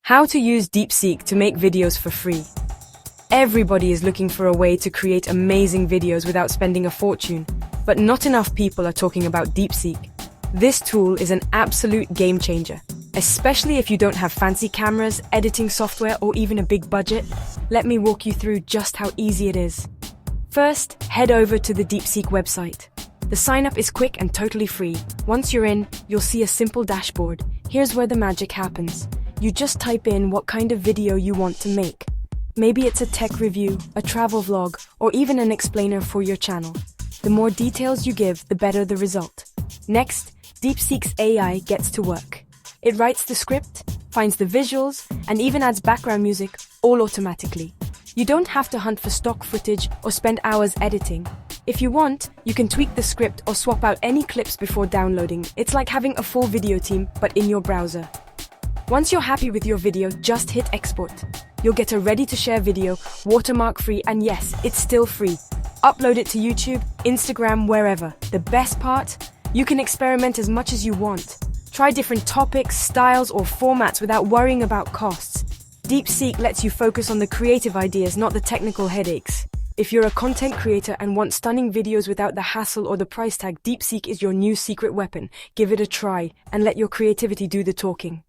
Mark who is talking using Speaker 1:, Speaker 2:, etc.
Speaker 1: How to use DeepSeek to make videos for free. Everybody is looking for a way to create amazing videos without spending a fortune, but not enough people are talking about DeepSeek. This tool is an absolute game changer, especially if you don't have fancy cameras, editing software, or even a big budget. Let me walk you through just how easy it is. First, head over to the DeepSeek website. The sign-up is quick and totally free. Once you're in, you'll see a simple dashboard. Here's where the magic happens. You just type in what kind of video you want to make. Maybe it's a tech review, a travel vlog, or even an explainer for your channel. The more details you give, the better the result. Next, DeepSeek's AI gets to work. It writes the script, finds the visuals, and even adds background music, all automatically. You don't have to hunt for stock footage or spend hours editing. If you want, you can tweak the script or swap out any clips before downloading. It's like having a full video team, but in your browser. Once you're happy with your video, just hit export. You'll get a ready-to-share video, watermark-free, and yes, it's still free. Upload it to YouTube, Instagram, wherever. The best part? You can experiment as much as you want. Try different topics, styles, or formats without worrying about costs. DeepSeek lets you focus on the creative ideas, not the technical headaches. If you're a content creator and want stunning videos without the hassle or the price tag, DeepSeek is your new secret weapon. Give it a try and let your creativity do the talking.